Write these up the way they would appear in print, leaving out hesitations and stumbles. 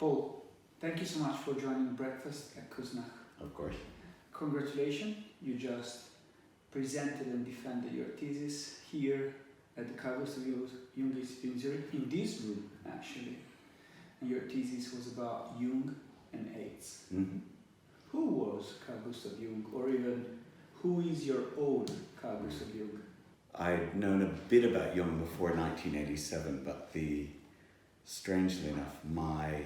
Paul, thank you so much for joining Breakfast at Kuznach. Of course. Congratulations, you just presented and defended your thesis here at the Katha Jung Institute in Zürich, in this room actually. And your thesis was about Jung and AIDS. Mm-hmm. Who was Carl Gustav Jung, or even who is your own Carl Gustav Jung? I'd known a bit about Jung before 1987, but strangely enough, my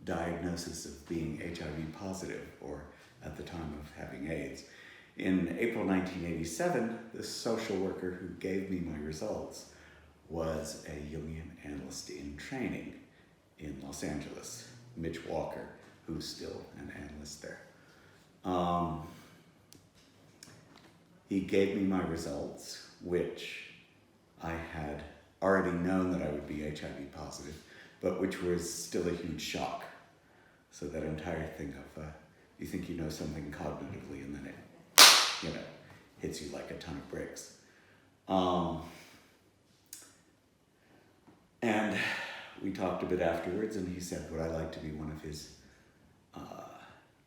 diagnosis of being HIV positive, or at the time of having AIDS, in April 1987, the social worker who gave me my results was a Jungian analyst in training in Los Angeles, Mitch Walker, who's still an analyst there. He gave me my results, which I had already known that I would be HIV positive, but which was still a huge shock. So that entire thing of, you think you know something cognitively and then it, hits you like a ton of bricks. And we talked a bit afterwards, and he said, would I like to be one of his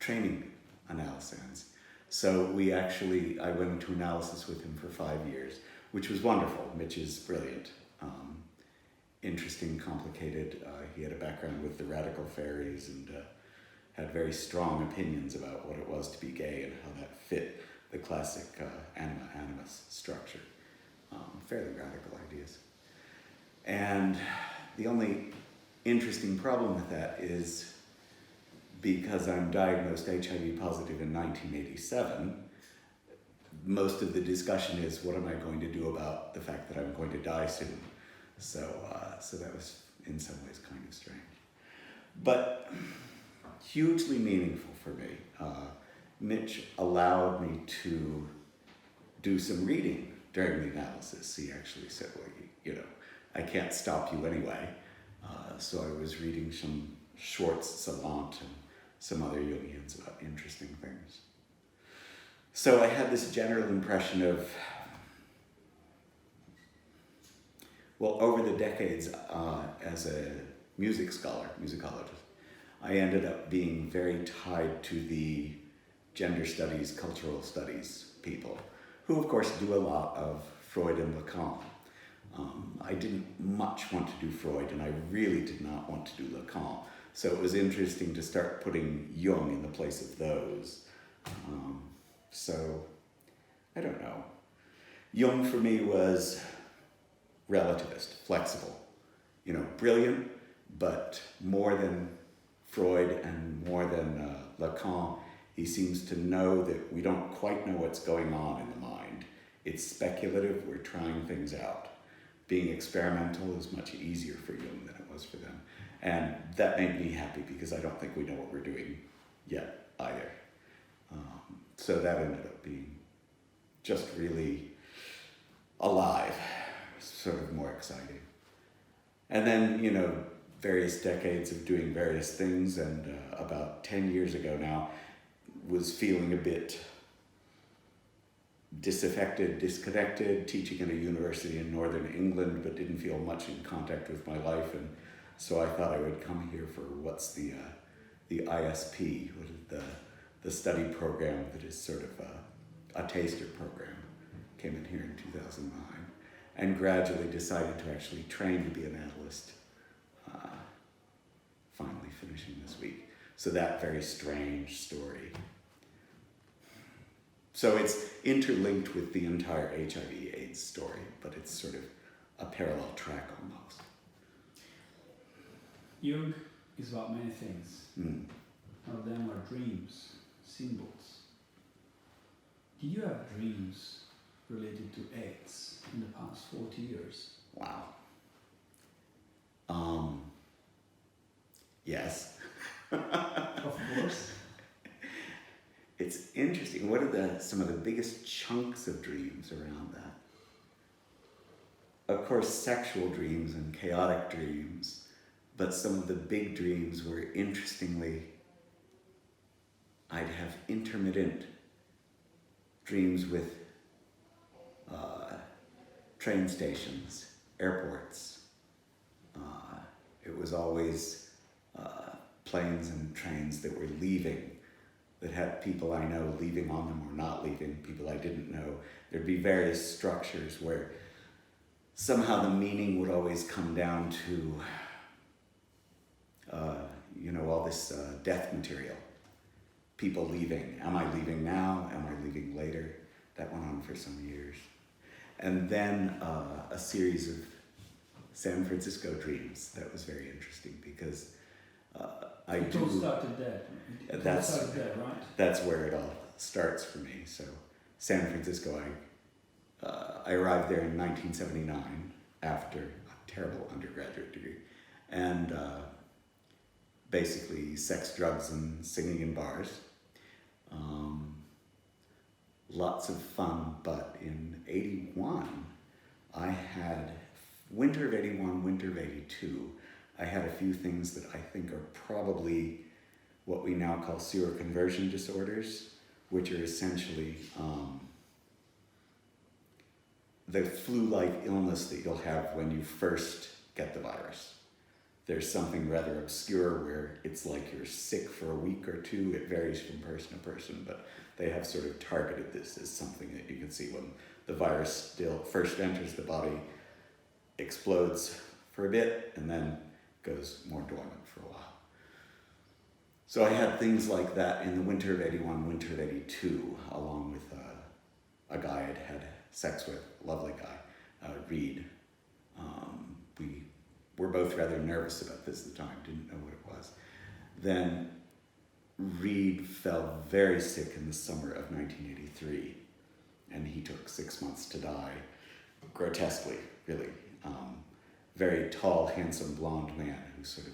training analysts? So I went into analysis with him for 5 years, which was wonderful. Mitch is brilliant, interesting, complicated. He had a background with the radical fairies and had very strong opinions about what it was to be gay and how that fit the classic anima-animus structure. Fairly radical ideas. And the only interesting problem with that is, because I'm diagnosed HIV positive in 1987, most of the discussion is, what am I going to do about the fact that I'm going to die soon? So that was in some ways kind of strange. But hugely meaningful for me. Mitch allowed me to do some reading during the analysis. He actually said, well, I can't stop you anyway. So I was reading some Schwartz, Savant, and some other Jungians about interesting things. So I had this general impression of, well, over the decades as a music scholar, musicologist, I ended up being very tied to the gender studies, cultural studies people, who of course do a lot of Freud and Lacan. I didn't much want to do Freud, and I really did not want to do Lacan. So it was interesting to start putting Jung in the place of those. So, I don't know. Jung for me was relativist, flexible, brilliant, but more than Freud and more than Lacan, he seems to know that we don't quite know what's going on in the mind. It's speculative, we're trying things out. Being experimental is much easier for Jung than it was for them. And that made me happy, because I don't think we know what we're doing yet either. So that ended up being just really alive, sort of more exciting. And then, various decades of doing various things, and about 10 years ago now, was feeling a bit disaffected, disconnected, teaching in a university in Northern England, but didn't feel much in contact with my life. And so I thought I would come here for what's the ISP, what is the study program that is sort of a taster program. Came in here in 2009, and gradually decided to actually train to be an analyst, finally finishing this week. So that very strange story. So it's interlinked with the entire HIV/AIDS story, but it's sort of a parallel track almost. Jung is about many things. Mm. One of them are dreams, symbols. Did you have dreams related to AIDS in the past 40 years? Wow. Yes. Of course. It's interesting. What are some of the biggest chunks of dreams around that? Of course, sexual dreams and chaotic dreams, but some of the big dreams were, interestingly, I'd have intermittent dreams with train stations, airports, It was always planes and trains that were leaving, that had people I know leaving on them or not leaving, people I didn't know. There'd be various structures where somehow the meaning would always come down to, all this death material. People leaving. Am I leaving now? Am I leaving later? That went on for some years. And then a series of San Francisco dreams. That was very interesting because It all started there. It all started there, right? That's where it all starts for me. So San Francisco, I arrived there in 1979 after a terrible undergraduate degree. And basically sex, drugs, and singing in bars. Lots of fun, but in 81, I had, winter of 81, winter of 82, I had a few things that I think are probably what we now call seroconversion disorders, which are essentially the flu-like illness that you'll have when you first get the virus. There's something rather obscure where it's like you're sick for a week or two. It varies from person to person, but they have sort of targeted this as something that you can see when the virus still first enters the body, explodes for a bit, and then goes more dormant for a while. So I had things like that in the winter of 81, winter of 82, along with a guy I'd had sex with, a lovely guy, Reed. We were both rather nervous about this at the time, didn't know what it was. Then Reed fell very sick in the summer of 1983, and he took 6 months to die, grotesquely, really. Very tall, handsome, blonde man who sort of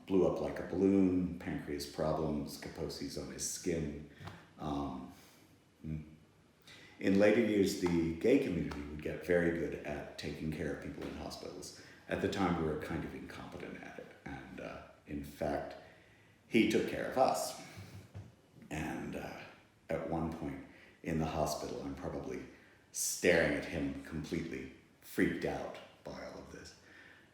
blew up like a balloon, pancreas problems, Kaposi's on his skin. In later years, the gay community would get very good at taking care of people in hospitals. At the time, we were kind of incompetent at it, and in fact, he took care of us. And at one point in the hospital, I'm probably staring at him completely freaked out by all of this.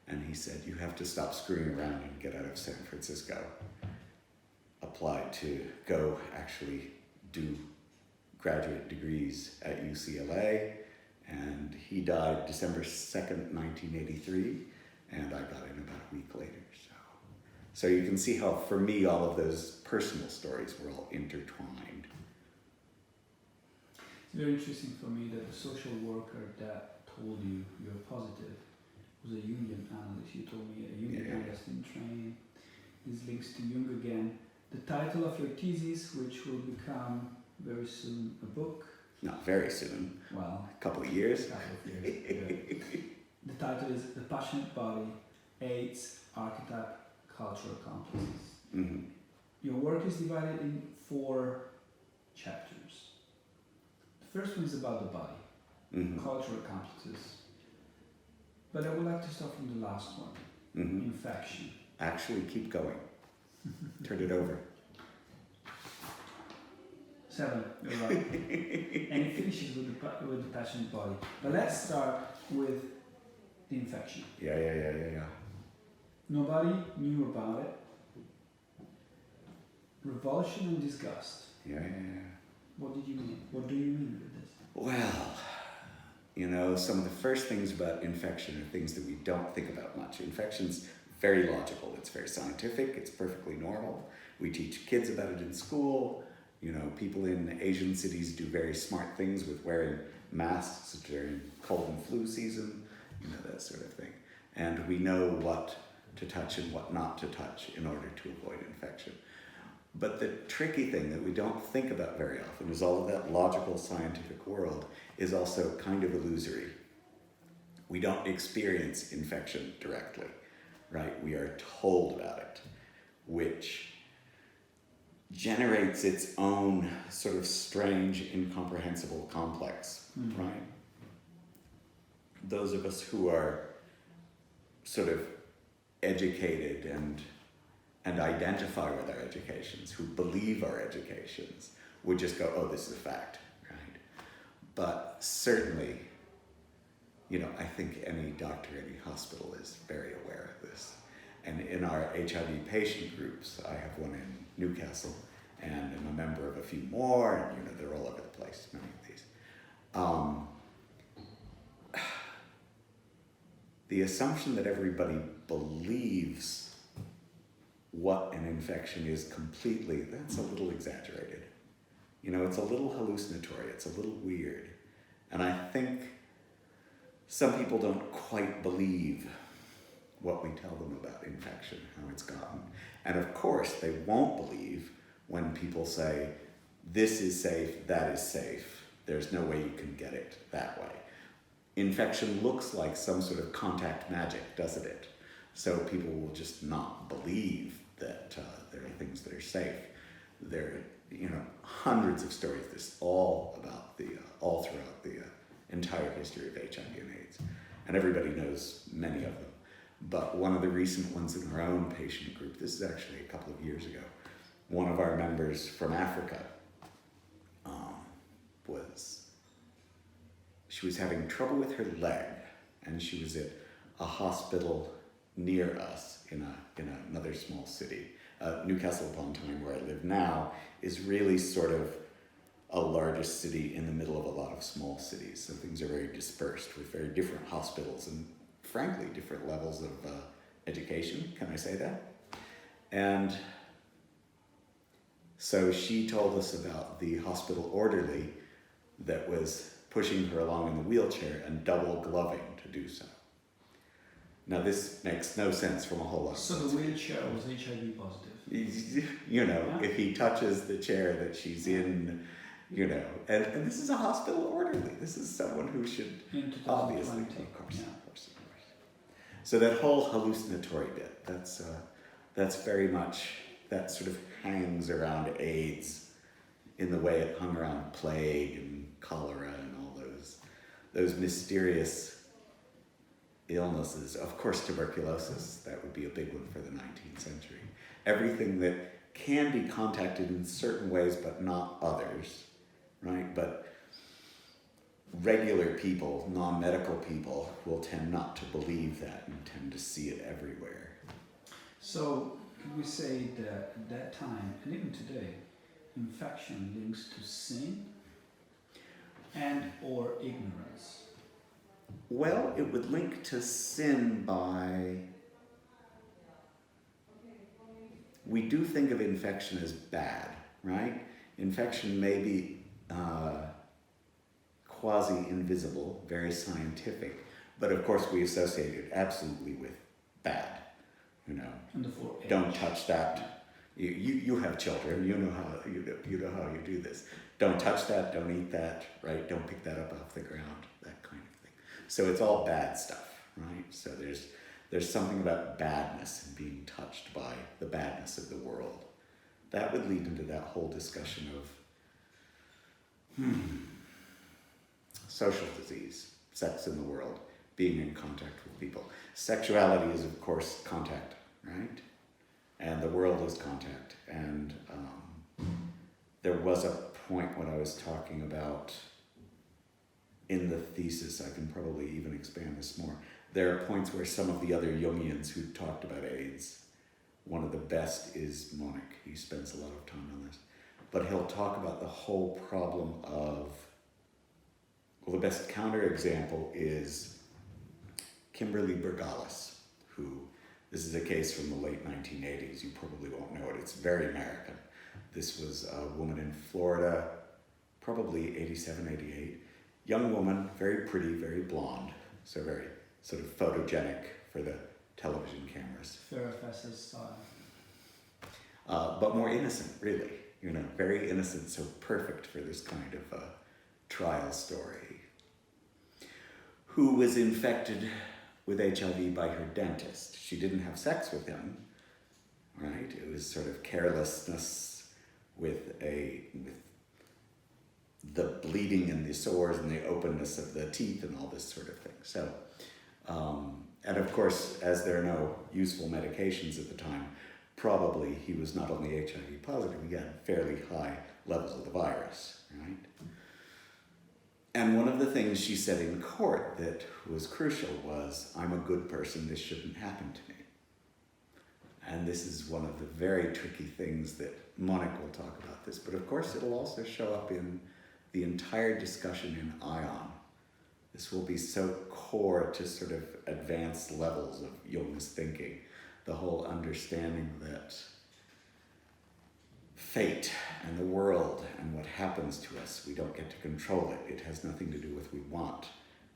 And he said, "You have to stop screwing around and get out of San Francisco." Applied to go actually do graduate degrees at UCLA, and he died December 2nd, 1983, and I got in about a week later. So you can see how, for me, all of those personal stories were all intertwined. It's very interesting for me that the social worker that told you you're positive was a Jungian analyst. You told me a Jungian analyst in training. This links to Jung again. The title of your thesis, which will become very soon a book. Not very soon. Well, a couple of years. Yeah. The title is The Passionate Body, AIDS, Archetype, Cultural Complexes. Mm-hmm. Your work is divided in 4 chapters. The first one is about the body, cultural complexes. But I would like to start from the last one, infection. Actually, keep going. Turn it over. 7, you're right. And it finishes with the passionate body. But let's start with the infection. Yeah. Nobody knew about it. Revulsion and disgust. Yeah. What did you mean? What do you mean with this? Well, some of the first things about infection are things that we don't think about much. Infection's very logical. It's very scientific. It's perfectly normal. We teach kids about it in school. People in Asian cities do very smart things with wearing masks during cold and flu season, that sort of thing. And we know what to touch and what not to touch in order to avoid infection. But the tricky thing that we don't think about very often is all of that logical scientific world is also kind of illusory. We don't experience infection directly, right? We are told about it, which generates its own sort of strange, incomprehensible complex, right? Those of us who are sort of educated and identify with our educations, who believe our educations, would just go, oh, this is a fact, right? But certainly, I think any doctor, any hospital is very aware of this. And in our HIV patient groups, I have one in Newcastle, and I'm a member of a few more, and they're all over the place, many of these. The assumption that everybody believes what an infection is completely, that's a little exaggerated. It's a little hallucinatory, it's a little weird. And I think some people don't quite believe what we tell them about infection, how it's gotten. And of course, they won't believe when people say, this is safe, that is safe. There's no way you can get it that way. Infection looks like some sort of contact magic, doesn't it? So people will just not believe that there are things that are safe. There are, hundreds of stories, this all about all throughout the entire history of HIV and AIDS. And everybody knows many of them. But one of the recent ones in our own patient group, this is actually a couple of years ago, one of our members from Africa she was having trouble with her leg, and she was at a hospital near us in another small city. Newcastle upon Tyne, where I live now, is really sort of a largest city in the middle of a lot of small cities. So things are very dispersed with very different hospitals and frankly different levels of education. Can I say that? And so she told us about the hospital orderly that was pushing her along in the wheelchair and double gloving to do so. Now this makes no sense from a whole lot. So the wheelchair was HIV positive. If he touches the chair that she's in, and this is a hospital orderly. This is someone who should obviously, of course. So that whole hallucinatory bit, that's very much, that sort of hangs around AIDS in the way it hung around plague and cholera and all those mysterious illnesses. Of course, tuberculosis, that would be a big one for the 19th century. Everything that can be contacted in certain ways, but not others, right? But regular people, non-medical people, will tend not to believe that and tend to see it everywhere. So, could we say that at that time, and even today, infection links to sin and or ignorance? Well, it would link to sin by... We do think of infection as bad, right? Infection may be quasi-invisible, very scientific, but of course we associate it absolutely with bad. And the 4H. Don't touch that. You have children. You know how you do this. Don't touch that. Don't eat that. Right? Don't pick that up off the ground. That kind of thing. So it's all bad stuff, right? So there's something about badness and being touched by the badness of the world. That would lead into that whole discussion of social disease, sex in the world, being in contact with people. Sexuality is, of course, contact, right? And the world is contact. And there was a point when I was talking about, in the thesis, I can probably even expand this more, there are points where some of the other Jungians who talked about AIDS, one of the best is Monic. He spends a lot of time on this. But he'll talk about the whole problem of, well, the best counterexample is Kimberly Bergalis, who, this is a case from the late 1980s, you probably won't know it, it's very American. This was a woman in Florida, probably 87, 88. Young woman, very pretty, very blonde, so very sort of photogenic for the television cameras. Farrah Fawcett's style. But more innocent, really. Very innocent, so perfect for this kind of trial story. Who was infected with HIV by her dentist. She didn't have sex with him, right? It was sort of carelessness with the bleeding and the sores and the openness of the teeth and all this sort of thing. So, and of course, as there are no useful medications at the time, probably he was not only HIV positive, he had fairly high levels of the virus, right? And one of the things she said in court that was crucial was, I'm a good person, this shouldn't happen to me. And this is one of the very tricky things that Monique will talk about this, but of course it'll also show up in the entire discussion in Ion. This will be so core to sort of advanced levels of Jung's thinking, the whole understanding that fate and the world and what happens to us, we don't get to control it. It has nothing to do with what we want.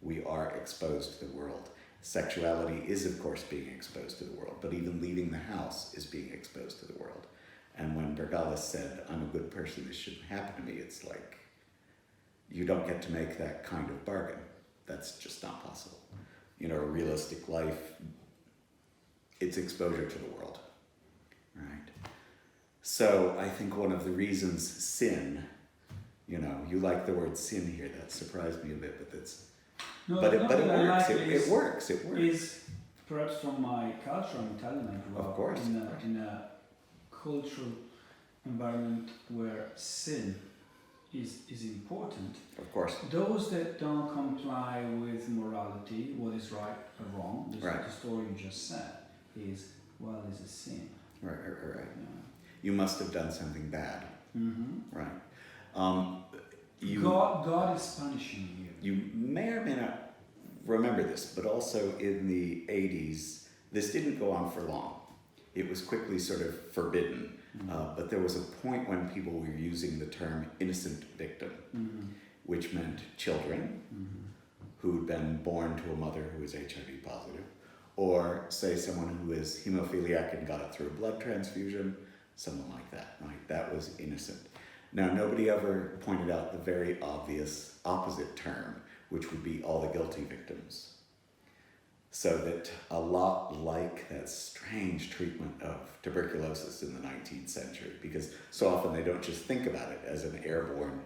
We are exposed to the world. Sexuality is, of course, being exposed to the world, but even leaving the house is being exposed to the world. And when Bergalis said, I'm a good person, this shouldn't happen to me, it's like, you don't get to make that kind of bargain. That's just not possible. You know, a realistic life, it's exposure to the world, right? So I think one of the reasons sin, you know, you like the word sin here, that surprised me a bit, but that's, no, but it works, like it works. Is perhaps from my culture, I'm Italian, I grew Of up course, in a cultural environment where sin is important. Of course. Those that don't comply with morality, what is right or wrong, just like the story you just said, is, well, is a sin. Right. Yeah. You must have done something bad. Mm-hmm. Right. God is punishing you. You may or may not remember this, but also in the 80s, this didn't go on for long. It was quickly sort of forbidden. But there was a point when people were using the term innocent victim, which meant children who'd been born to a mother who was HIV positive, or say someone who is hemophiliac and got it through a blood transfusion, someone like that, right? That was innocent. Now, nobody ever pointed out the very obvious opposite term, which would be all the guilty victims. So that a lot like that strange treatment of tuberculosis in the 19th century, because so often they don't just think about it as an airborne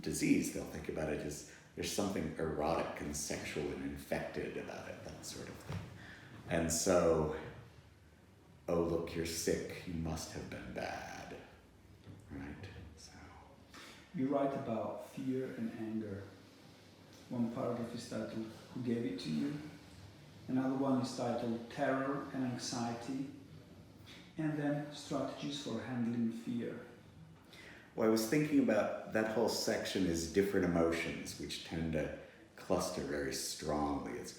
disease, they'll think about it as there's something erotic and sexual and infected about it, that sort of thing. And so, oh look, you're sick, you must have been bad, right? So you write about fear and anger. One paragraph is titled, Who Gave It to You? Another one is titled Terror and Anxiety, and then Strategies for Handling Fear. Well, I was thinking about that whole section as different emotions, which tend to cluster very strongly. It's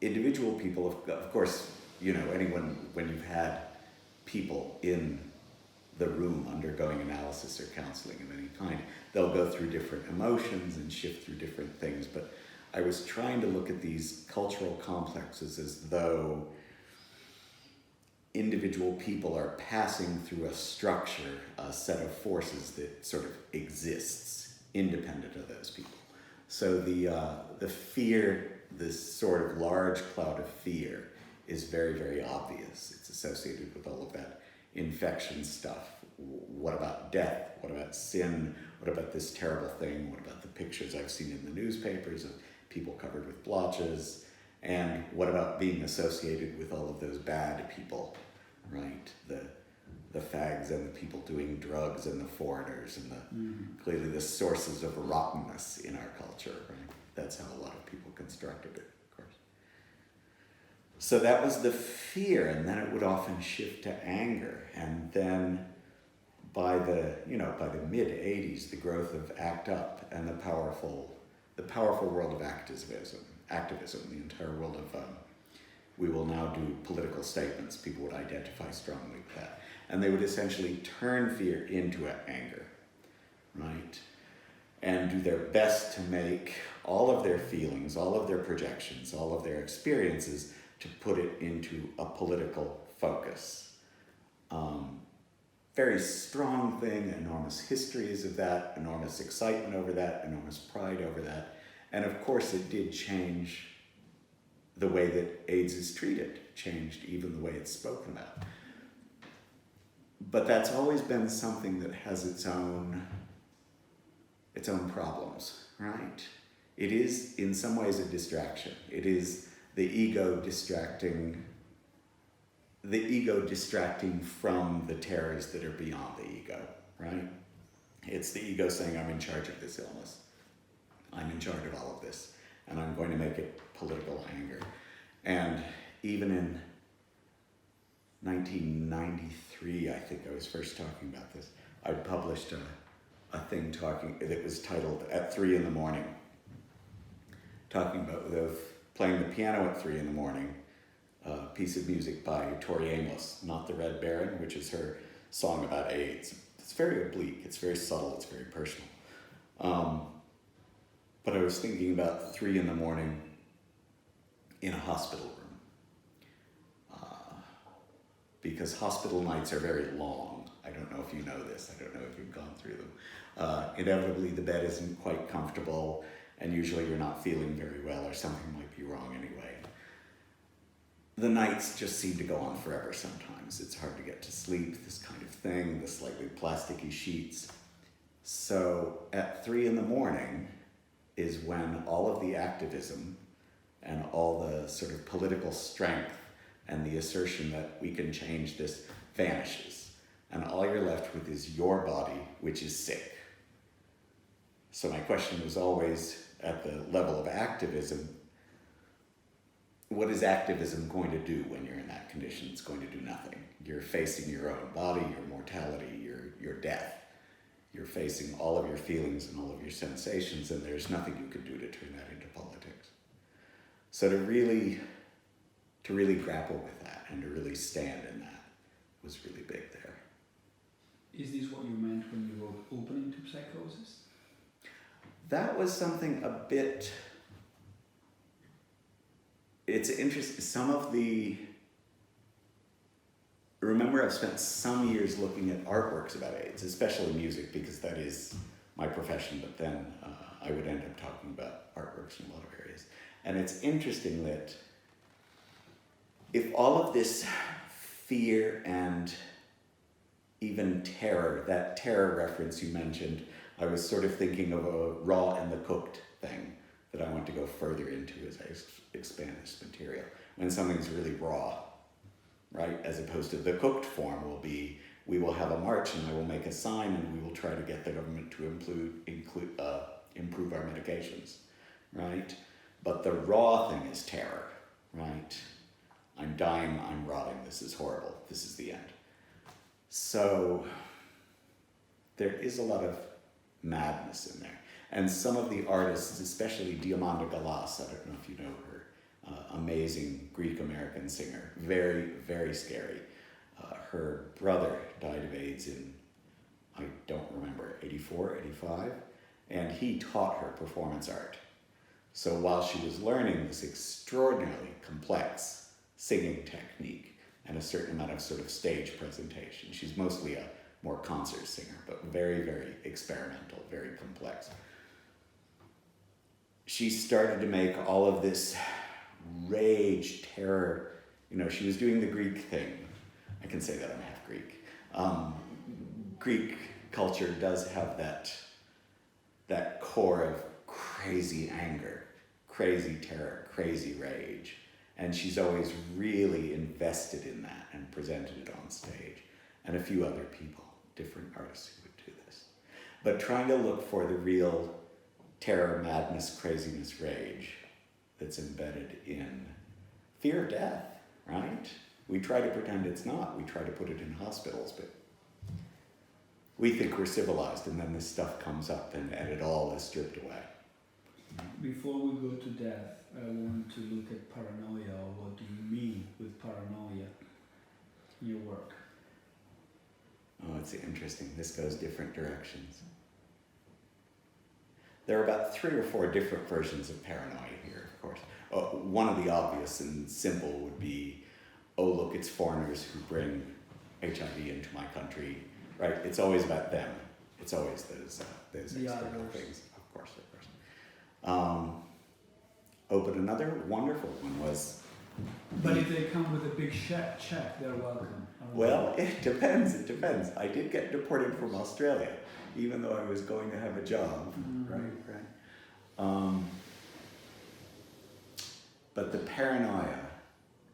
individual people, of course, you know, anyone, when you've had people in the room undergoing analysis or counseling of any kind, they'll go through different emotions and shift through different things, but I was trying to look at these cultural complexes as though individual people are passing through a structure, a set of forces that sort of exists independent of those people. So the fear, this sort of large cloud of fear, is very, very obvious. It's associated with all of that infection stuff. What about death? What about sin? What about this terrible thing? What about the pictures I've seen in the newspapers of people covered with blotches? And what about being associated with all of those bad people, right? The fags and the people doing drugs and the foreigners and the clearly the sources of rottenness in our culture, right? That's how a lot of people constructed it, of course. So that was the fear, and then it would often shift to anger, and then by the mid 80s, the growth of ACT UP and the powerful world of activism, the entire world of we will now do political statements. People would identify strongly with that. And they would essentially turn fear into anger, right? And do their best to make all of their feelings, all of their projections, all of their experiences, to put it into a political focus. Very strong thing, enormous histories of that, enormous excitement over that, enormous pride over that. And of course it did change the way that AIDS is treated, changed even the way it's spoken about. But that's always been something that has its own problems, right? It is in some ways a distraction. It is the ego distracting from the terrors that are beyond the ego, right? It's the ego saying, I'm in charge of this illness. I'm in charge of all of this, and I'm going to make it political anger. And even in 1993, I think I was first talking about this. I published a thing that was titled At 3 in the Morning, talking about playing the piano at 3 in the morning, a piece of music by Tori Amos, Not the Red Baron, which is her song about AIDS. It's very oblique, it's very subtle, it's very personal. But I was thinking about 3 in the morning in a hospital room. Because hospital nights are very long. I don't know if you know this, I don't know if you've gone through them. Inevitably the bed isn't quite comfortable, and usually you're not feeling very well, or something might be wrong anyway. The nights just seem to go on forever sometimes. It's hard to get to sleep, this kind of thing, the slightly plasticky sheets. So at 3 in the morning is when all of the activism and all the sort of political strength and the assertion that we can change this vanishes. And all you're left with is your body, which is sick. So my question was always, at the level of activism, what is activism going to do when you're in that condition? It's going to do nothing. You're facing your own body, your mortality, your death. You're facing all of your feelings and all of your sensations, and there's nothing you can do to turn that into politics. So to really grapple with that and to really stand in that was really big there. Is this what you meant when you wrote Opening to Psychosis? That was something a bit... It's interesting. Remember, I've spent some years looking at artworks about AIDS, especially music, because that is my profession, but then I would end up talking about artworks in a lot of areas. And it's interesting that if all of this fear and even terror, that terror reference you mentioned, I was sort of thinking of a raw and the cooked thing that I want to go further into as I expand this material. When something's really raw, right? As opposed to the cooked form will be, we will have a march and I will make a sign and we will try to get the government to improve our medications, right? But the raw thing is terror, right? I'm dying, I'm rotting, this is horrible, this is the end. So there is a lot of madness in there. And some of the artists, especially Diamanda Galas, I don't know if you know her, amazing Greek-American singer, very, very scary. Her brother died of AIDS in, I don't remember, 84, 85, and he taught her performance art. So while she was learning this extraordinarily complex singing technique and a certain amount of sort of stage presentation, she's mostly a more concert singer, but very, very experimental, very complex. She started to make all of this rage, terror. You know, she was doing the Greek thing. I can say that I'm half Greek. Greek culture does have that core of crazy anger, crazy terror, crazy rage. And she's always really invested in that and presented it on stage. And a few other people, different artists who would do this. But trying to look for the real terror, madness, craziness, rage that's embedded in fear of death, right? We try to pretend it's not. We try to put it in hospitals, but we think we're civilized, and then this stuff comes up and it all is stripped away. Before we go to death, I want to look at paranoia, or what do you mean with paranoia in your work? Oh, it's interesting. This goes different directions. There are about 3 or 4 different versions of paranoia here, of course. One of the obvious and simple would be, oh, look, it's foreigners who bring HIV into my country, right? It's always about them. It's always those external things, of course. But another wonderful one was... But if they come with a big check, they're welcome. Well, it depends. I did get deported from Australia, even though I was going to have a job, right. But the paranoia,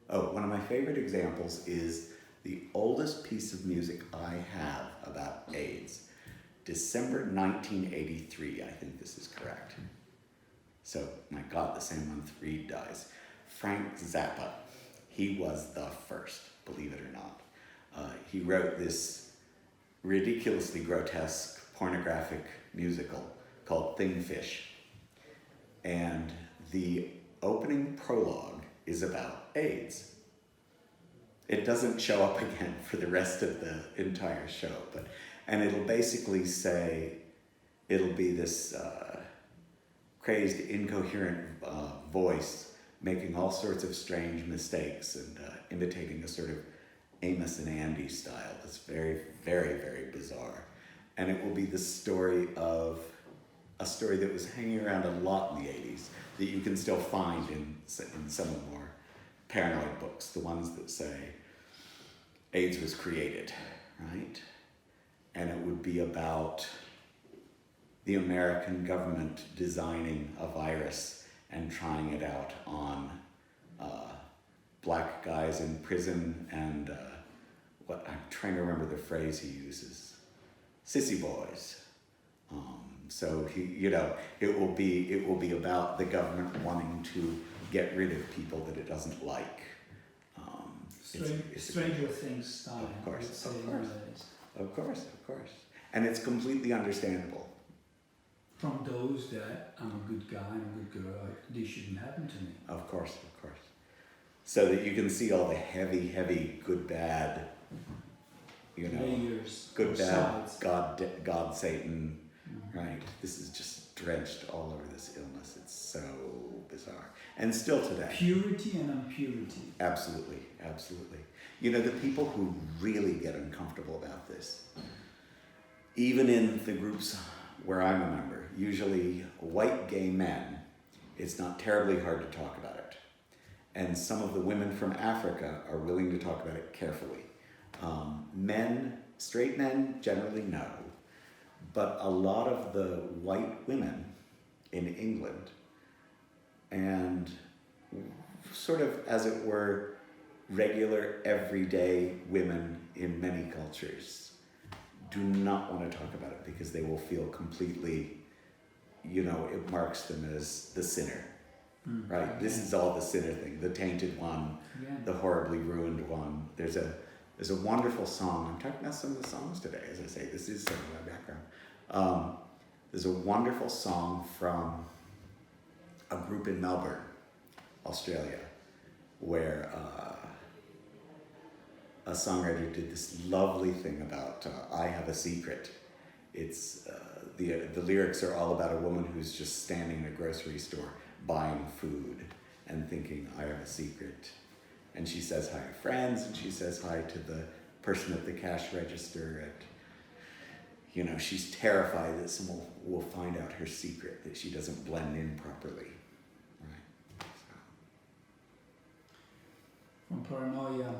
one of my favorite examples is the oldest piece of music I have about AIDS. December 1983, I think this is correct. So, my God, the same month Reed dies. Frank Zappa, He was the first, believe it or not. He wrote this ridiculously grotesque pornographic musical called Thing Fish. And the opening prologue is about AIDS. It doesn't show up again for the rest of the entire show, and it'll basically say, it'll be this crazed, incoherent voice making all sorts of strange mistakes and imitating a sort of Amos and Andy style. It's very, very, very bizarre. And it will be the story of a story that was hanging around a lot in the 80s that you can still find in some of the more paranoid books, the ones that say AIDS was created, right? And it would be about the American government designing a virus and trying it out on black guys in prison and what I'm trying to remember the phrase he uses, sissy boys. So he, it will be about the government wanting to get rid of people that it doesn't like. Stranger Things style. Of course. And it's completely understandable. From those that I'm a good guy, I'm a good girl, this shouldn't happen to me. Of course. So that you can see all the heavy, good, bad, layers, good, bad, sides. God, Satan, right? This is just drenched all over this illness. It's so bizarre. And still today. Purity and impurity. Absolutely. The people who really get uncomfortable about this, even in the groups where I'm a member, usually white gay men, it's not terribly hard to talk about it. And some of the women from Africa are willing to talk about it carefully. Straight men generally no, but a lot of the white women in England and sort of, as it were, regular everyday women in many cultures do not want to talk about it because they will feel completely, it marks them as the sinner, right? Okay. This is all the sinner thing, the tainted one, the horribly ruined one. There's a wonderful song. I'm talking about some of the songs today, as I say. This is some of my background. There's a wonderful song from a group in Melbourne, Australia, where a songwriter did this lovely thing about I Have a Secret. It's the lyrics are all about a woman who's just standing in a grocery store buying food and thinking, I have a secret. And she says hi to friends, and she says hi to the person at the cash register. And, she's terrified that someone will find out her secret, that she doesn't blend in properly. Right? From paranoia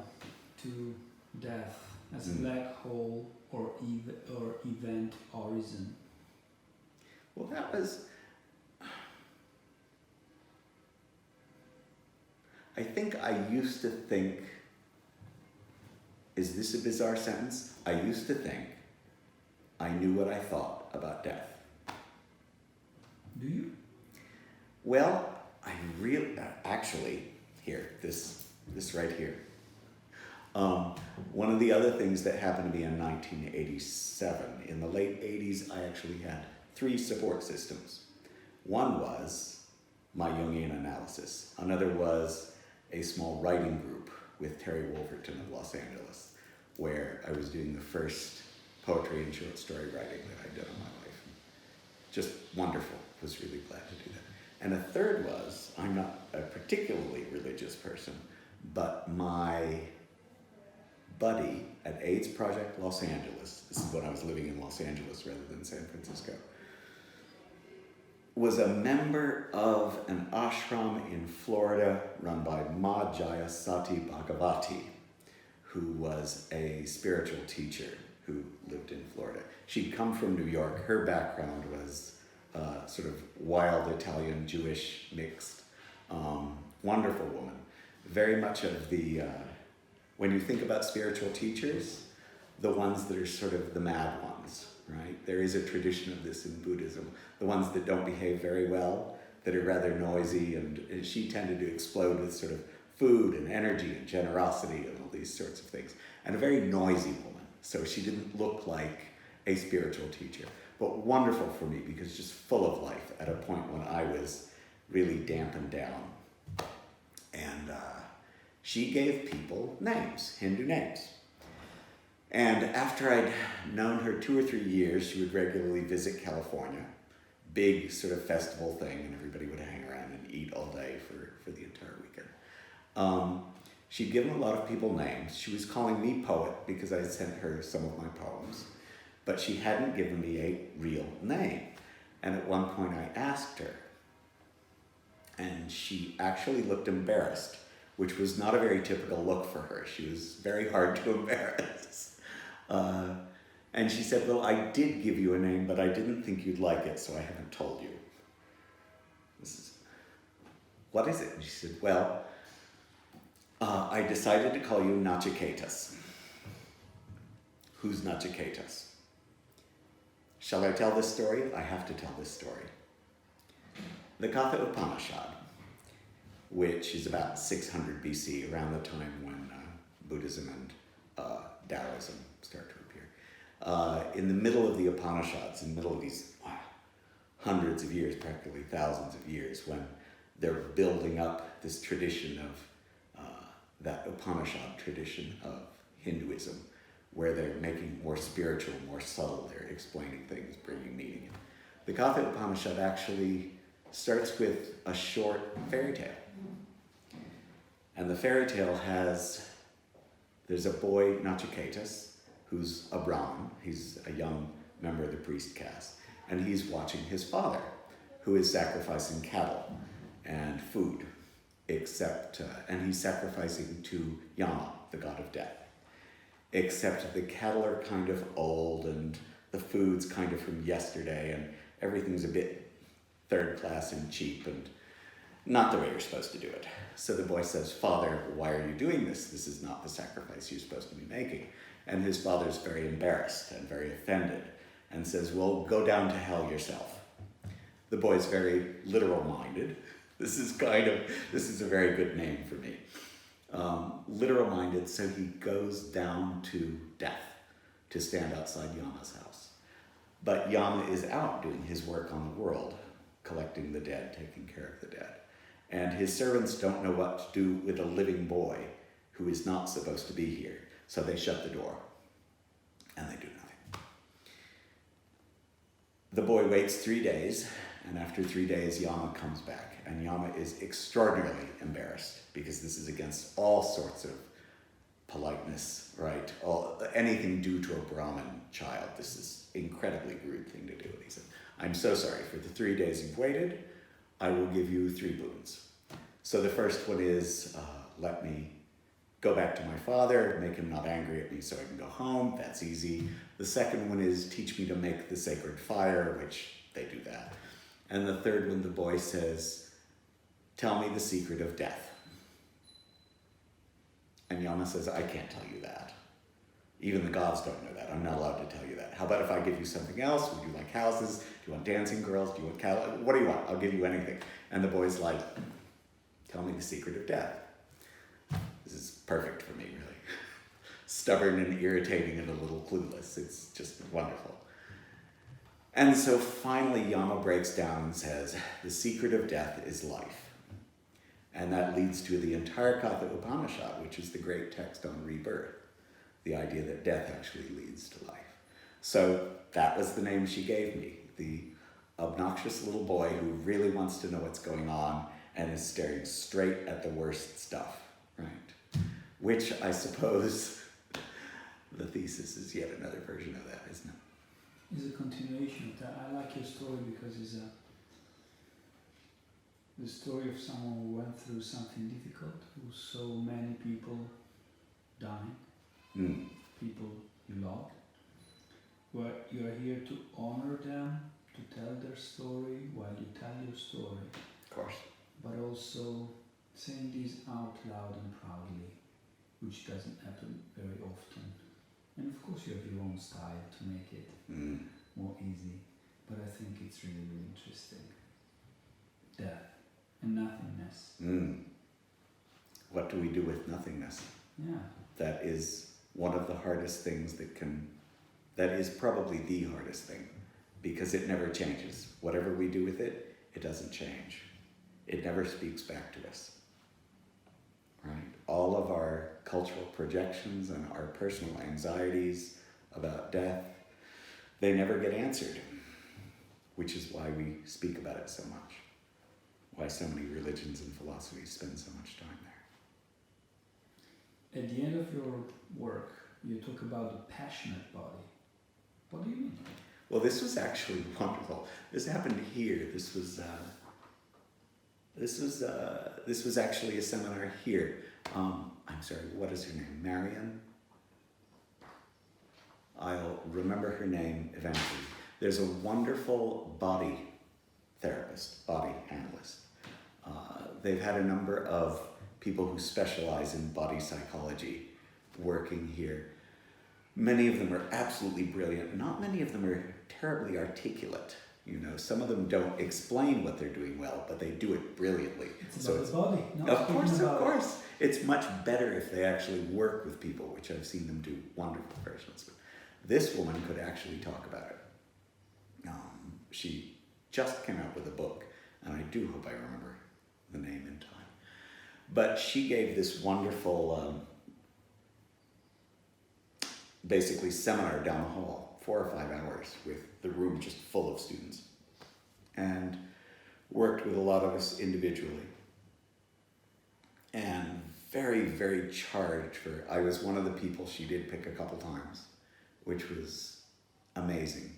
to death as a black hole or event horizon. Well, that was... I think I used to think, is this a bizarre sentence? I used to think I knew what I thought about death. Do you? Well, I really, actually, here, this right here. One of the other things that happened to me in 1987, in the late 80s, I actually had 3 support systems. One was my Jungian analysis. Another was a small writing group with Terry Wolverton of Los Angeles, where I was doing the first poetry and short story writing that I'd done in my life. Just wonderful. Was really glad to do that. And a third was, I'm not a particularly religious person, but my buddy at AIDS Project Los Angeles, this is when I was living in Los Angeles rather than San Francisco, was a member of an ashram in Florida run by Ma Jayasati Bhagavati, who was a spiritual teacher who lived in Florida. She'd come from New York. Her background was sort of wild Italian, Jewish mixed. Wonderful woman. Very much of the, when you think about spiritual teachers, the ones that are sort of the mad ones, right? There is a tradition of this in Buddhism. The ones that don't behave very well, that are rather noisy, and she tended to explode with sort of food and energy and generosity and all these sorts of things. And a very noisy woman. So she didn't look like a spiritual teacher, but wonderful for me because just full of life at a point when I was really dampened down. And she gave people names, Hindu names. And after I'd known her 2 or 3 years, she would regularly visit California, big sort of festival thing, and everybody would hang around and eat all day for the entire weekend. She'd given a lot of people names. She was calling me poet because I sent her some of my poems, but she hadn't given me a real name. And at one point I asked her, and she actually looked embarrassed, which was not a very typical look for her. She was very hard to embarrass. And she said, well, I did give you a name, but I didn't think you'd like it, so I haven't told you. What is it? And she said, well, I decided to call you Nachiketas. Who's Nachiketas? Shall I tell this story? I have to tell this story. The Katha Upanishad, which is about 600 BC, around the time when Buddhism and Taoism start to appear. In the middle of the Upanishads, in the middle of these hundreds of years, practically thousands of years, when they're building up this tradition of that Upanishad tradition of Hinduism, where they're making more spiritual, more subtle, they're explaining things, bringing meaning. The Katha Upanishad actually starts with a short fairy tale. And the fairy tale there's a boy, Nachiketas, who's a Brahmin. He's a young member of the priest caste. And he's watching his father, who is sacrificing cattle and food, and he's sacrificing to Yama, the god of death. Except the cattle are kind of old and the food's kind of from yesterday and everything's a bit third class and cheap and not the way you're supposed to do it. So the boy says, Father, why are you doing this? This is not the sacrifice you're supposed to be making. And his father's very embarrassed and very offended and says, well, go down to hell yourself. The boy's very literal-minded. This is a very good name for me. Literal-minded, so he goes down to death to stand outside Yama's house. But Yama is out doing his work on the world, collecting the dead, taking care of the dead. And his servants don't know what to do with a living boy who is not supposed to be here. So they shut the door and they do nothing. The boy waits 3 days, and after 3 days, Yama comes back. And Yama is extraordinarily embarrassed because this is against all sorts of politeness, right? Anything due to a Brahmin child. This is incredibly rude thing to do. And he said, I'm so sorry. For the 3 days you've waited, I will give you 3 boons. So the first one is, let me go back to my father, make him not angry at me so I can go home. That's easy. The second one is teach me to make the sacred fire, which they do that. And the third one, the boy says, tell me the secret of death. And Yama says, I can't tell you that. Even the gods don't know that. I'm not allowed to tell you that. How about if I give you something else? Would you like houses? Do you want dancing girls? Do you want cattle? What do you want? I'll give you anything. And the boy's like, tell me the secret of death. This is perfect for me, really. Stubborn and irritating and a little clueless. It's just wonderful. And so finally Yama breaks down and says, the secret of death is life. And that leads to the entire Katha Upanishad, which is the great text on rebirth. The idea that death actually leads to life. So that was the name she gave me. The obnoxious little boy who really wants to know what's going on and is staring straight at the worst stuff, right? Which I suppose the thesis is yet another version of that, isn't it? It's a continuation of that. I like your story because it's the story of someone who went through something difficult, who saw many people dying, people you loved, where you are here to honor them, to tell their story while you tell your story. Of course. But also saying this out loud and proudly, which doesn't happen very often. And of course you have your own style to make it more easy, but I think it's really, really interesting. Death and nothingness. what do we do with nothingness? Yeah. That is one of the hardest things that is probably the hardest thing, because it never changes. Whatever we do with it, it doesn't change. It never speaks back to us, right? All of our cultural projections and our personal anxieties about death, they never get answered, which is why we speak about it so much, why so many religions and philosophies spend so much time there. At the end of your work, you talk about the passionate body. What do you mean? Well, this was actually wonderful. This happened here. This was actually a seminar here. I'm sorry, what is her name? Marion? I'll remember her name eventually. There's a wonderful body therapist, body analyst. They've had a number of people who specialize in body psychology working here. Many of them are absolutely brilliant. Not many of them are terribly articulate. You know, some of them don't explain what they're doing well, but they do it brilliantly. It's about the body. Of course. It's much better if they actually work with people, which I've seen them do wonderful versions with. This woman could actually talk about it. She just came out with a book, and I do hope I remember the name in time. But she gave this wonderful, basically seminar down the hall, 4 or 5 hours, with the room just full of students, and worked with a lot of us individually. And very, very charged for, I was one of the people she did pick a couple times, which was amazing.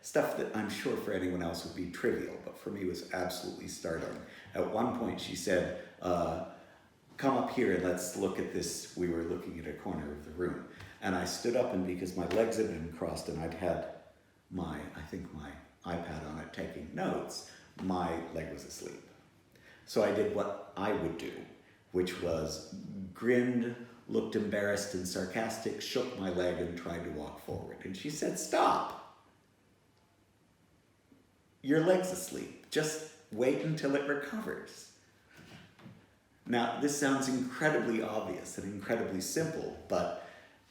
Stuff that I'm sure for anyone else would be trivial, but for me was absolutely startling. At one point she said, come up here and let's look at this. We were looking at a corner of the room. And I stood up, and because my legs had been crossed and I'd had my iPad on it taking notes, my leg was asleep. So I did what I would do, which was grinned, looked embarrassed and sarcastic, shook my leg and tried to walk forward. And she said, stop. Your leg's asleep. Just wait until it recovers. Now, this sounds incredibly obvious and incredibly simple, but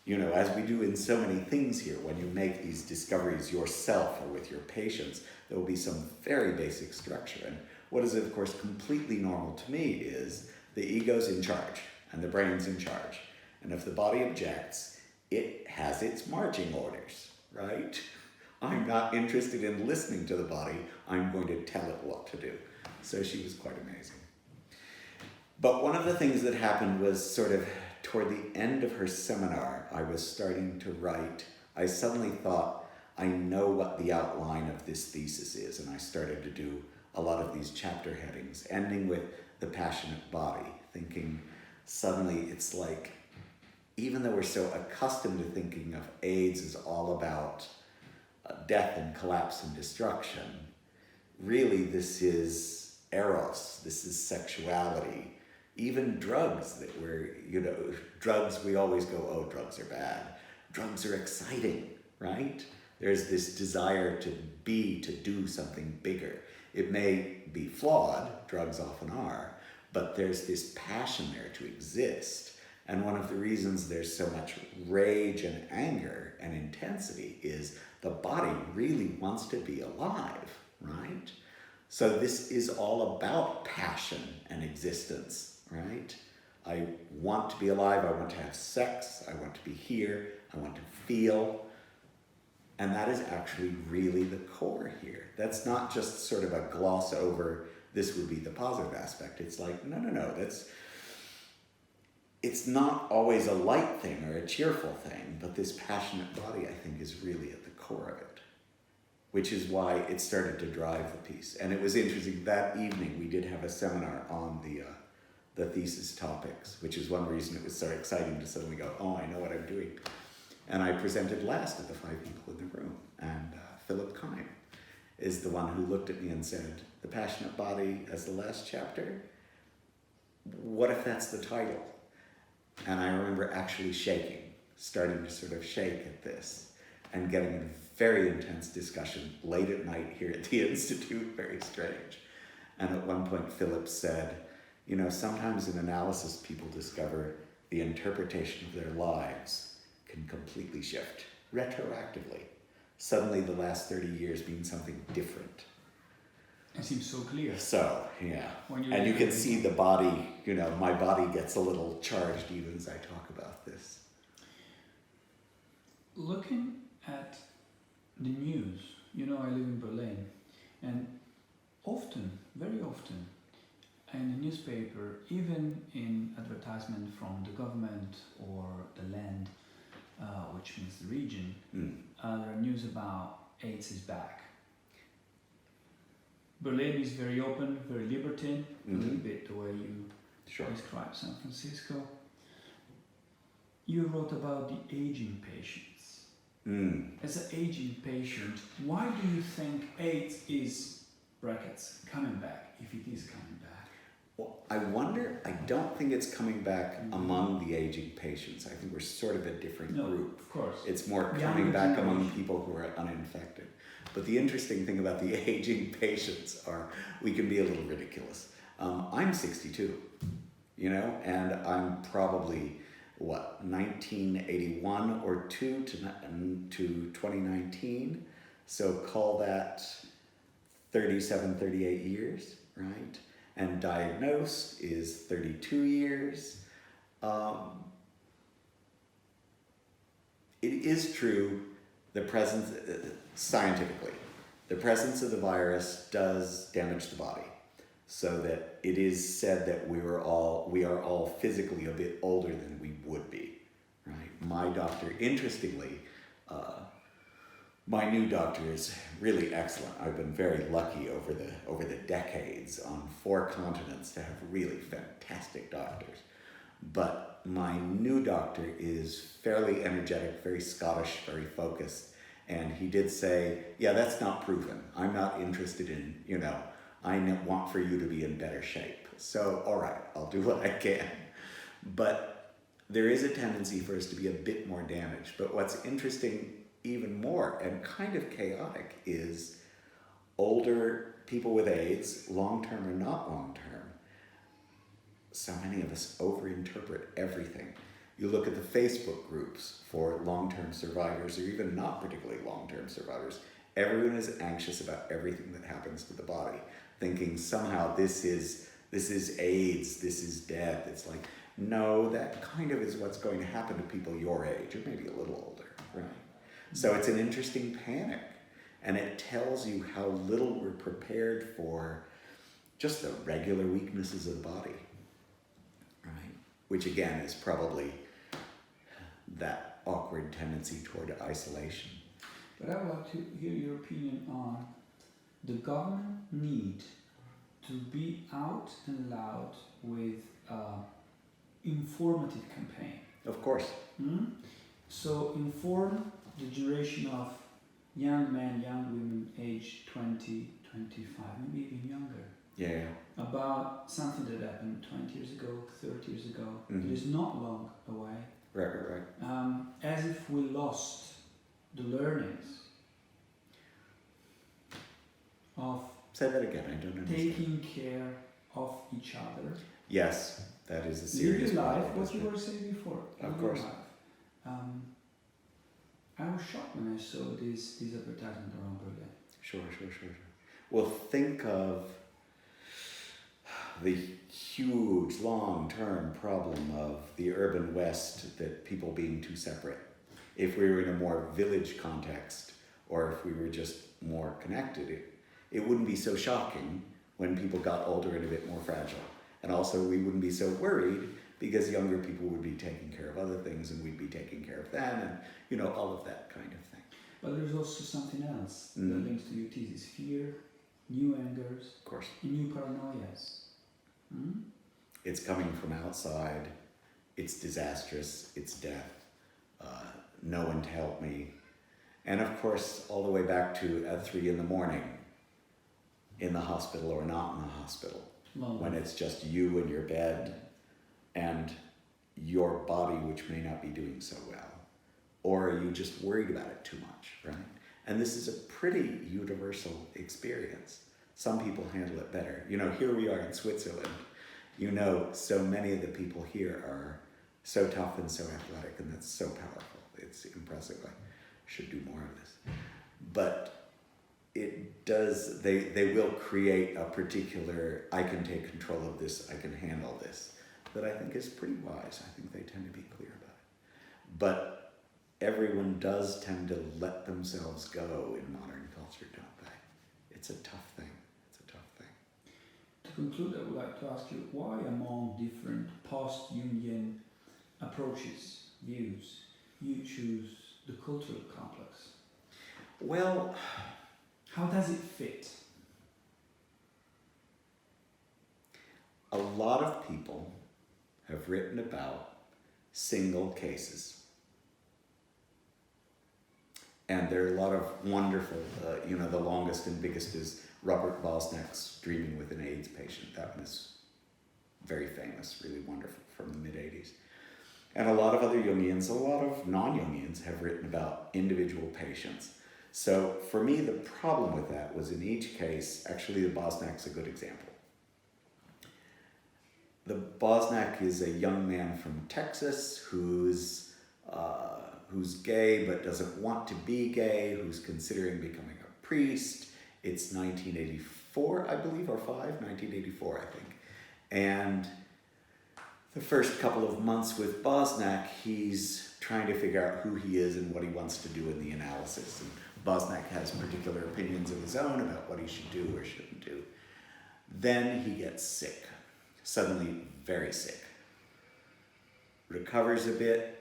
you know, as we do in so many things here, when you make these discoveries yourself or with your patients, there will be some very basic structure. And what is, of course, completely normal to me is the ego's in charge and the brain's in charge. And if the body objects, it has its marching orders, right? I'm not interested in listening to the body. I'm going to tell it what to do. So she was quite amazing. But one of the things that happened was sort of toward the end of her seminar, I was starting to write. I suddenly thought, I know what the outline of this thesis is. And I started to do a lot of these chapter headings, ending with the passionate body, thinking suddenly it's like, even though we're so accustomed to thinking of AIDS as all about death and collapse and destruction, really this is eros, this is sexuality. Even drugs that drugs, we always go, oh, drugs are bad. Drugs are exciting, right? There's this desire to do something bigger. It may be flawed, drugs often are, but there's this passion there to exist. And one of the reasons there's so much rage and anger and intensity is the body really wants to be alive, right? So this is all about passion and existence, right? I want to be alive, I want to have sex, I want to be here, I want to feel. And that is actually really the core here. That's not just sort of a gloss over, this would be the positive aspect. It's like, no, it's not always a light thing or a cheerful thing, but this passionate body, I think, is really at the core of it, which is why it started to drive the piece. And it was interesting, that evening we did have a seminar on the thesis topics, which is one reason it was so exciting to suddenly go, oh, I know what I'm doing. And I presented last of the 5 people in the room. And Philip Kine is the one who looked at me and said, the passionate body as the last chapter, what if that's the title? And I remember actually shaking, starting to sort of shake at this and getting a very intense discussion late at night here at the Institute, very strange. And at one point Philip said, You know, sometimes in analysis, people discover the interpretation of their lives can completely shift retroactively. Suddenly the last 30 years mean something different. It seems so clear. So, yeah. When you And you can see the body, you know, my body gets a little charged even as I talk about this. Looking at the news, you know, I live in Berlin, and often, very often, in the newspaper, even in advertisement from the government or the land, which means the region, there are news about AIDS is back. Berlin is very open, very libertine, a little bit the way you describe San Francisco. You wrote about the aging patients. As an aging patient, why do you think AIDS is, brackets, coming back, if it is coming back? Well, I wonder, I don't think it's coming back among the aging patients. I think we're sort of a different group. Of course. It's more coming back among people who are uninfected. But the interesting thing about the aging patients are we can be a little ridiculous. I'm 62, you know, and I'm probably, 1981 or 2 to 2019. So call that 37, 38 years, right? And diagnosed is 32 years. It is true, the presence, scientifically, the presence of the virus does damage the body, so that it is said that we are all physically a bit older than we would be, right? My doctor, interestingly, my new doctor is really excellent. I've been very lucky over the decades on 4 continents to have really fantastic doctors. But my new doctor is fairly energetic, very Scottish, very focused. And he did say, yeah, that's not proven. I'm not interested in, you know, I want for you to be in better shape. So, all right, I'll do what I can. But there is a tendency for us to be a bit more damaged. But what's interesting even more and kind of chaotic is older people with AIDS, long-term or not long-term, so many of us overinterpret everything. You look at the Facebook groups for long-term survivors or even not particularly long-term survivors, everyone is anxious about everything that happens to the body, thinking somehow this is AIDS, this is death. It's like, no, that kind of is what's going to happen to people your age or maybe a little older, right? So it's an interesting panic, and it tells you how little we're prepared for just the regular weaknesses of the body, right? Which again is probably that awkward tendency toward isolation. But I would like to hear your opinion on the government need to be out and loud with informative campaign. Of course. So inform the generation of young men, young women, aged 20, 25, maybe even younger. Yeah. About something that happened 20 years ago, 30 years ago. It is not long away. Right. As if we lost the learnings of Say that again, I don't understand. taking care of each other. Yes, that is a serious live problem. life, what you were saying before. Of course. I was shocked when I saw these advertisements around Berlin. Sure. Well, think of the huge, long-term problem of the urban West, that people being too separate. If we were in a more village context, or if we were just more connected, it wouldn't be so shocking when people got older and a bit more fragile. And also we wouldn't be so worried because younger people would be taking care of other things and we'd be taking care of them, and you know, all of that kind of thing. But there's also something else that links to your thesis: fear, new angers, of course, and new paranoias. It's coming from outside, it's disastrous, it's death, no one to help me. And of course, all the way back to at 3 a.m, in the hospital or not in the hospital, when it's just you in your bed and your body, which may not be doing so well, or are you just worried about it too much, right? And this is a pretty universal experience. Some people handle it better. You know, here we are in Switzerland, You know, so many of the people here are so tough and so athletic, and that's so powerful. It's impressive. I should do more of this. But it does, they will create a particular, I can take control of this, I can handle this, that I think is pretty wise. I think they tend to be clear about it. But everyone does tend to let themselves go in modern culture, don't they? It's a tough thing. It's a tough thing. To conclude, I would like to ask you, why among different post-Jungian approaches, views, you choose the cultural complex? Well, how does it fit? A lot of people have written about single cases. And there are a lot of wonderful, the longest and biggest is Robert Bosniak's Dreaming with an AIDS Patient. That one is very famous, really wonderful, from the mid-'80s. And a lot of other Jungians, a lot of non-Jungians have written about individual patients. So for me, the problem with that was in each case, actually the Bosniak's a good example. The Bosniak is a young man from Texas who's gay but doesn't want to be gay, who's considering becoming a priest. It's 1984, I believe, or 1984, I think. And the first couple of months with Bosniak, he's trying to figure out who he is and what he wants to do in the analysis. And Bosniak has particular opinions of his own about what he should do or shouldn't do. Then he gets sick, suddenly very sick. Recovers a bit.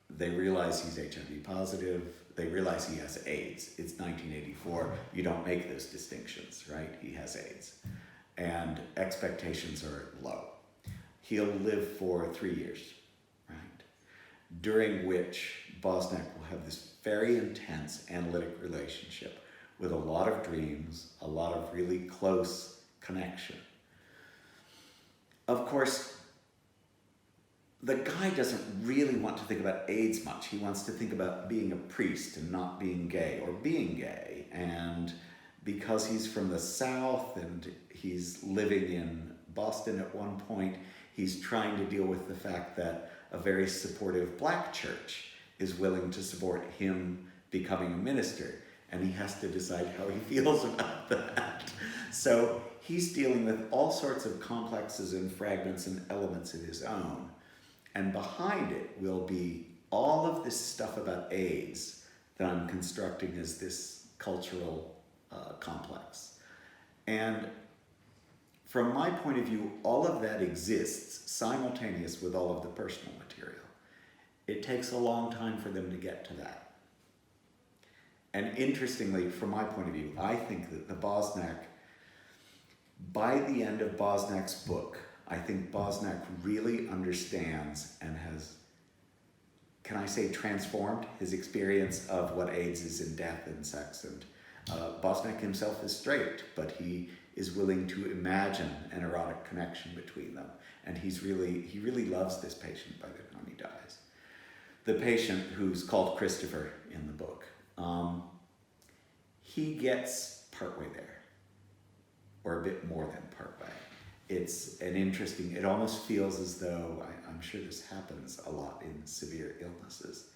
They realize he's HIV positive. They realize he has AIDS. It's 1984. You don't make those distinctions, right? He has AIDS. And expectations are low. He'll live for 3 years, right? During which Bosniak will have this very intense analytic relationship with a lot of dreams, a lot of really close connection. Of course, the guy doesn't really want to think about AIDS much. He wants to think about being a priest and not being gay, or being gay. And because he's from the South and he's living in Boston at one point, he's trying to deal with the fact that a very supportive black church is willing to support him becoming a minister. And he has to decide how he feels about that. So he's dealing with all sorts of complexes and fragments and elements of his own. And behind it will be all of this stuff about AIDS that I'm constructing as this cultural complex. And from my point of view, all of that exists simultaneous with all of the personal material. It takes a long time for them to get to that. And interestingly, from my point of view, I think that the Bosniak, by the end of Bosniak's book, I think Bosniak really understands and has, can I say, transformed his experience of what AIDS is in death and sex. And Bosniak himself is straight, but he is willing to imagine an erotic connection between them. And he really loves this patient by the time he dies. The patient, who's called Christopher in the book, he gets partway there, or a bit more than partway. It's an interesting, it almost feels as though, I'm sure this happens a lot in severe illnesses,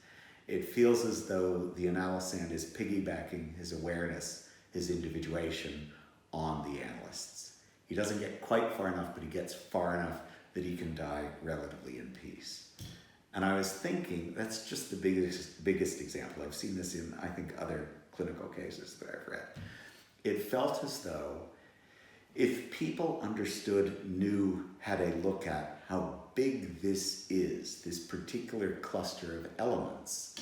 it feels as though the analysand is piggybacking his awareness, his individuation, on the analysts. He doesn't get quite far enough, but he gets far enough that he can die relatively in peace. And I was thinking, that's just the biggest example. I've seen this in, I think, other clinical cases that I've read. It felt as though if people knew, had a look at how big this is, this particular cluster of elements,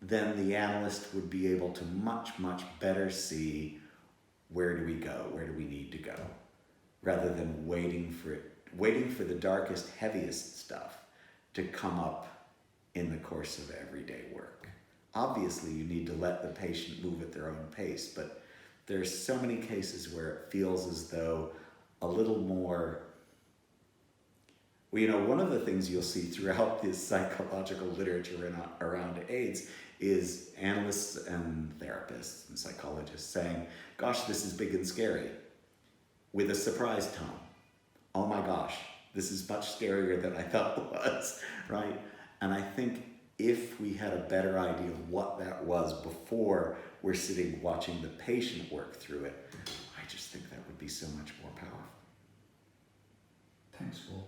then the analyst would be able to much, much better see where do we go, where do we need to go, rather than waiting for the darkest, heaviest stuff to come up in the course of everyday work. Obviously, you need to let the patient move at their own pace, but there's so many cases where it feels as though a little more, well, one of the things you'll see throughout this psychological literature around AIDS is analysts and therapists and psychologists saying, gosh, this is big and scary, with a surprise tone. Oh my gosh, this is much scarier than I thought it was, right? And I think if we had a better idea of what that was before we're sitting watching the patient work through it, I just think that would be so much more powerful. Thanks, Paul.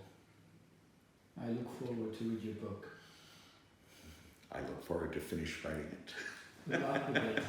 I look forward to read your book. I look forward to finish writing it. Good luck with it.